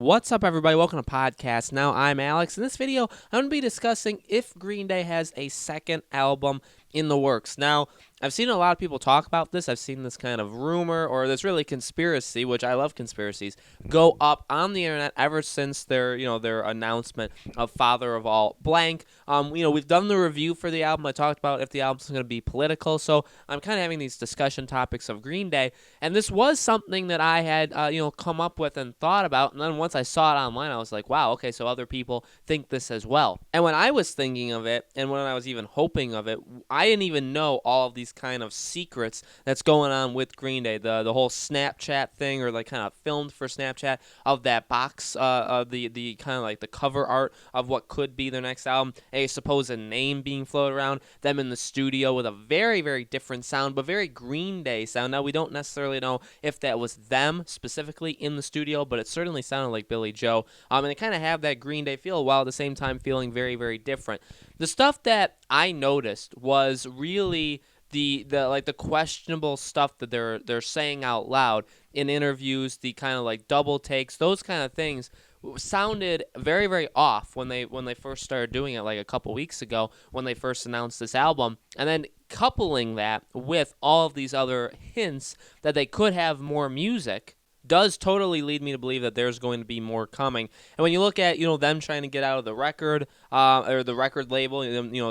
What's up, everybody? Welcome to Podcast Now. I'm Alex. In this video, I'm going to be discussing if Green Day has a second album in the works. Now, I've seen a lot of people talk about this. I've seen this kind of rumor, or this really conspiracy, which I love conspiracies, go up on the internet ever since their announcement of Father of All Blank. We've done the review for the album. I talked about if the album's going to be political, so I'm kind of having these discussion topics of Green Day, and this was something that I had, come up with and thought about, and then once I saw it online, I was like, wow, okay, so other people think this as well. And when I was thinking of it, and when I was even hoping of it, I didn't even know all of these kind of secrets that's going on with Green Day. The whole Snapchat thing, or like kind of filmed for Snapchat of that box, of the kind of like the cover art of what could be their next album, a supposed name being floated around, them in the studio with a very, very different sound, but very Green Day sound. Now, we don't necessarily know if that was them specifically in the studio, but it certainly sounded like Billy Joe. And they kind of have that Green Day feel while at the same time feeling very, very different. The stuff that I noticed was really the questionable stuff that they're saying out loud in interviews, the kind of like double takes, those kind of things sounded very, very off when they first started doing it, like a couple weeks ago when they first announced this album. And then coupling that with all of these other hints that they could have more music does totally lead me to believe that there's going to be more coming. And when you look at, them trying to get out of the record, or the record label,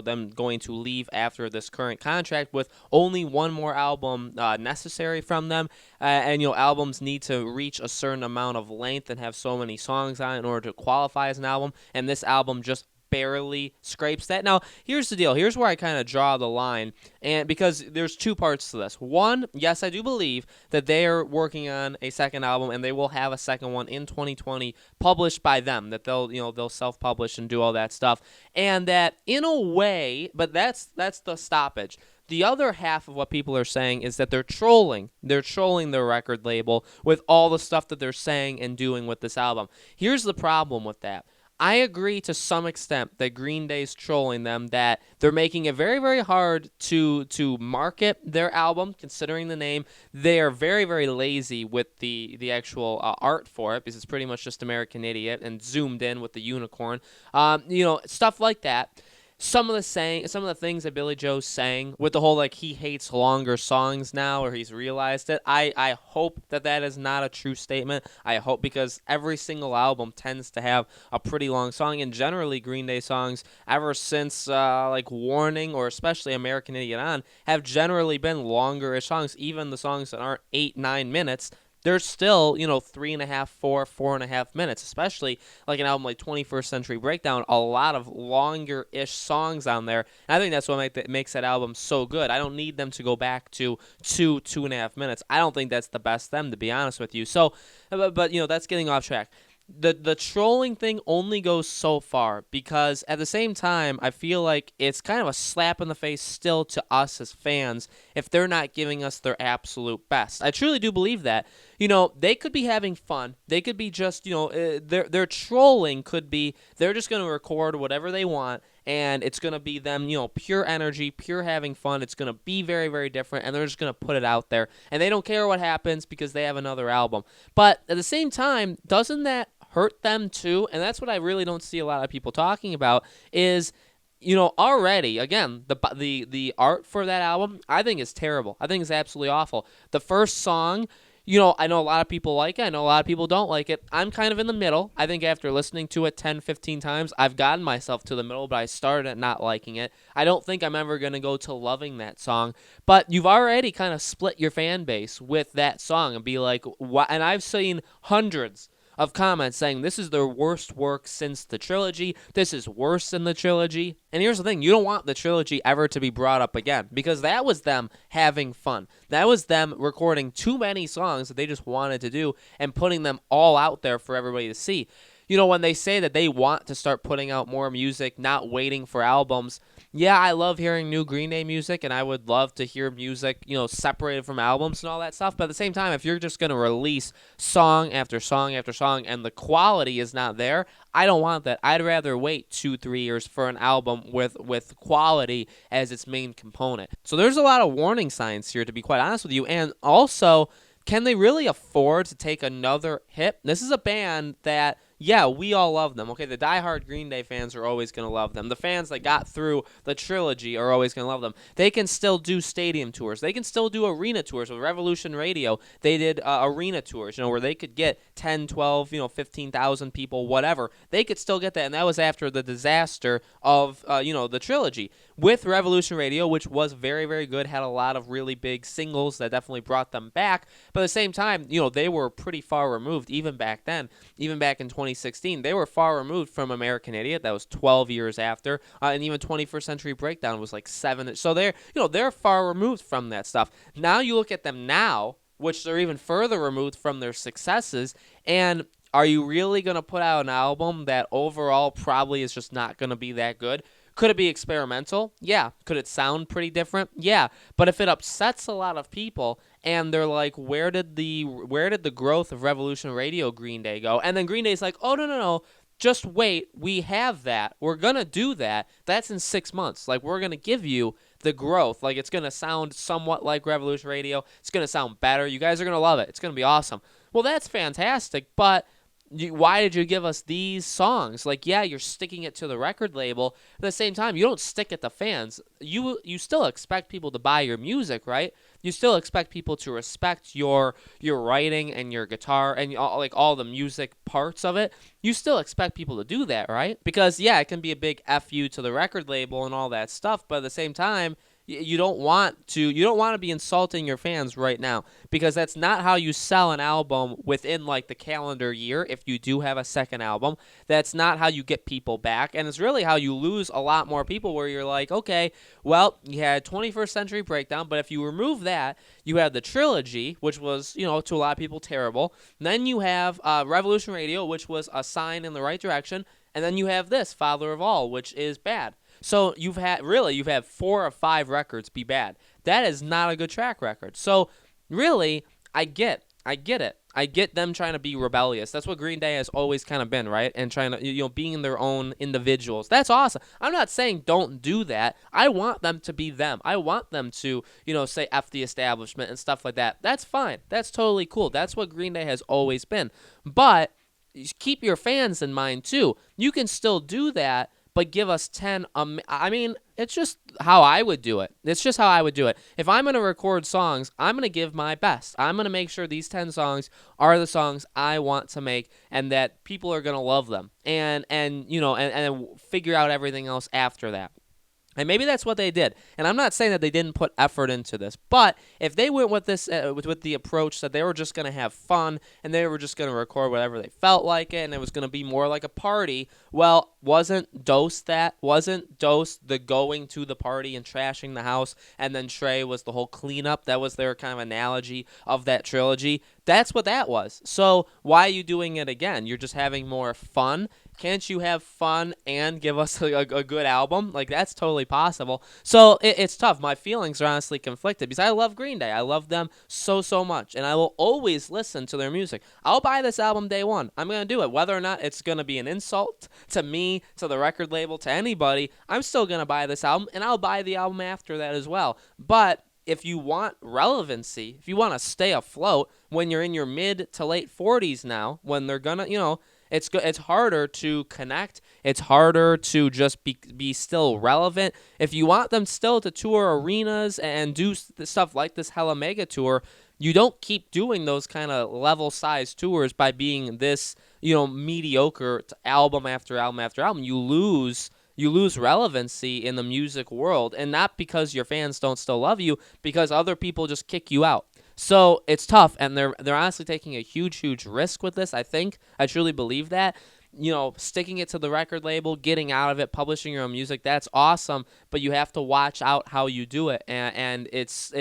them going to leave after this current contract with only one more album necessary from them, and albums need to reach a certain amount of length and have so many songs on it in order to qualify as an album, and this album just barely scrapes that. Now, here's the deal. Here's where I kind of draw the line, and because there's two parts to this. One, yes, I do believe that they are working on a second album, and they will have a second one in 2020 published by them, that they'll self-publish and do all that stuff, and that in a way, but that's the stoppage. The other half of what people are saying is that they're trolling. They're trolling their record label with all the stuff that they're saying and doing with this album. Here's the problem with that. I agree to some extent that Green Day's trolling them, that they're making it very, very hard to market their album, considering the name. They are very, very lazy with the actual art for it, because it's pretty much just American Idiot and zoomed in with the unicorn. Stuff like that. Some of the things that Billy Joe's saying with the whole, like, he hates longer songs now, or he's realized it, I hope that is not a true statement. I hope, because every single album tends to have a pretty long song, and generally Green Day songs, ever since like Warning, or especially American Idiot on, have generally been longer-ish songs. Even the songs that aren't 8-9 minutes, they're still, 3.5, 4.5 minutes, especially like an album like 21st Century Breakdown, a lot of longer-ish songs on there. And I think that's what makes that album so good. I don't need them to go back to 2.5 minutes. I don't think that's the best them, to be honest with you. So, but that's getting off track. The trolling thing only goes so far, because at the same time, I feel like it's kind of a slap in the face still to us as fans if they're not giving us their absolute best. I truly do believe that. They could be having fun. They could be just, their trolling could be they're just going to record whatever they want, and it's going to be them, pure energy, pure having fun. It's going to be very, very different, and they're just going to put it out there, and they don't care what happens because they have another album. But at the same time, doesn't that hurt them too? And that's what I really don't see a lot of people talking about is, already, again, the art for that album, I think is terrible. I think it's absolutely awful. The first song, I know a lot of people like it. I know a lot of people don't like it. I'm kind of in the middle. I think after listening to it 10, 15 times, I've gotten myself to the middle, but I started at not liking it. I don't think I'm ever going to go to loving that song. But you've already kind of split your fan base with that song and be like, what? And I've seen hundreds of comments saying this is their worst work since the trilogy. This is worse than the trilogy. And here's the thing. You don't want the trilogy ever to be brought up again, because that was them having fun. That was them recording too many songs that they just wanted to do and putting them all out there for everybody to see. When they say that they want to start putting out more music, not waiting for albums, yeah, I love hearing new Green Day music, and I would love to hear music, separated from albums and all that stuff. But at the same time, if you're just going to release song after song after song and the quality is not there, I don't want that. I'd rather wait 2-3 years for an album with quality as its main component. So there's a lot of warning signs here, to be quite honest with you. And also, can they really afford to take another hit? This is a band that yeah, we all love them. Okay, the diehard Green Day fans are always going to love them. The fans that got through the trilogy are always going to love them. They can still do stadium tours. They can still do arena tours. With Revolution Radio, they did arena tours, where they could get 10, 12, 15,000 people, whatever. They could still get that, and that was after the disaster of, the trilogy. With Revolution Radio, which was very, very good, had a lot of really big singles that definitely brought them back. But at the same time, they were pretty far removed even back then. Even back in 2016, they were far removed from American Idiot. That was 12 years after, and even 21st Century Breakdown was like 7. So they're far removed from that stuff. Now you look at them now, which they're even further removed from their successes, and are you really going to put out an album that overall probably is just not going to be that good? Could it be experimental? Yeah. Could it sound pretty different? Yeah. But if it upsets a lot of people and they're like, where did the growth of Revolution Radio Green Day go? And then Green Day's like, oh, no. Just wait. We have that. We're going to do that. That's in 6 months. Like, we're going to give you the growth. Like, it's going to sound somewhat like Revolution Radio. It's going to sound better. You guys are going to love it. It's going to be awesome. Well, that's fantastic, but why did you give us these songs? Like, yeah, you're sticking it to the record label. At the same time, you don't stick it to fans. You still expect people to buy your music, right? You still expect people to respect your writing and your guitar and all the music parts of it. You still expect people to do that, right? Because, yeah, it can be a big FU to the record label and all that stuff, but at the same time, you don't want to be insulting your fans right now, because that's not how you sell an album within like the calendar year. If you do have a second album, that's not how you get people back, and it's really how you lose a lot more people, where you're like, okay, well, you had 21st Century Breakdown, but if you remove that, you have the trilogy, which was, to a lot of people terrible. And then you have Revolution Radio, which was a sign in the right direction, and then you have this Father of All, which is bad. So you've had 4 or 5 records be bad. That is not a good track record. So really, I get it. I get them trying to be rebellious. That's what Green Day has always kind of been, right? And trying to, being their own individuals. That's awesome. I'm not saying don't do that. I want them to be them. I want them to, say F the establishment and stuff like that. That's fine. That's totally cool. That's what Green Day has always been. But keep your fans in mind too. You can still do that, but give us 10. It's just how I would do it. If I'm going to record songs, I'm going to give my best. I'm going to make sure these 10 songs are the songs I want to make and that people are going to love them. And figure out everything else after that. And maybe that's what they did. And I'm not saying that they didn't put effort into this, but if they went with this with the approach that they were just going to have fun and they were just going to record whatever they felt like it and it was going to be more like a party, well, wasn't Dose the going to the party and trashing the house, and then Trey was the whole cleanup? That was their kind of analogy of that trilogy. That's what that was. So why are you doing it again? You're just having more fun. Can't you have fun and give us a good album? Like, that's totally possible. So it's tough. My feelings are honestly conflicted because I love Green Day. I love them so much, and I will always listen to their music. I'll buy this album day one. I'm going to do it. Whether or not it's going to be an insult to me, to the record label, to anybody, I'm still going to buy this album, and I'll buy the album after that as well. But if you want relevancy, if you want to stay afloat when you're in your mid to late 40s now, when they're going to, it's harder to connect. It's harder to just be still relevant. If you want them still to tour arenas and do stuff like this Hella Mega tour, you don't keep doing those kind of level-sized tours by being this, mediocre album after album after album. You lose relevancy in the music world, and not because your fans don't still love you, because other people just kick you out. So it's tough, and they're honestly taking a huge risk with this. I truly believe that. Sticking it to the record label, getting out of it, publishing your own music, that's awesome, but you have to watch out how you do it. And it's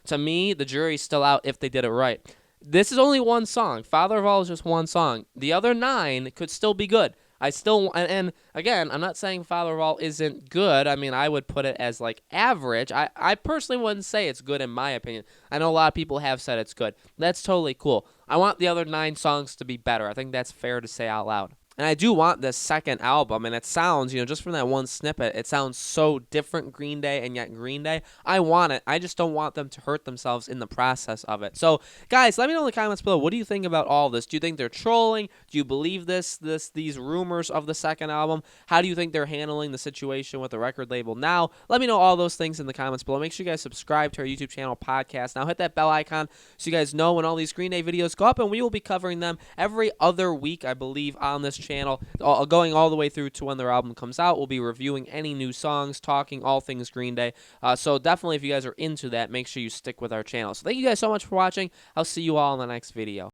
to me, the jury's still out if they did it right. This is only one song. Father of All is just one song. The other 9 could still be good. And again, I'm not saying Father of All isn't good. I mean, I would put it as like average. I personally wouldn't say it's good in my opinion. I know a lot of people have said it's good. That's totally cool. I want the other 9 songs to be better. I think that's fair to say out loud. And I do want this second album, and it sounds, just from that one snippet, it sounds so different Green Day and yet Green Day. I want it. I just don't want them to hurt themselves in the process of it. So, guys, let me know in the comments below. What do you think about all this? Do you think they're trolling? Do you believe these rumors of the second album? How do you think they're handling the situation with the record label now? Let me know all those things in the comments below. Make sure you guys subscribe to our YouTube channel podcast. Now hit that bell icon so you guys know when all these Green Day videos go up, and we will be covering them every other week, I believe, on this channel, going all the way through to when their album comes out. We'll be reviewing any new songs, talking all things Green Day. So definitely, if you guys are into that, make sure you stick with our channel. So thank you guys so much for watching. I'll see you all in the next video.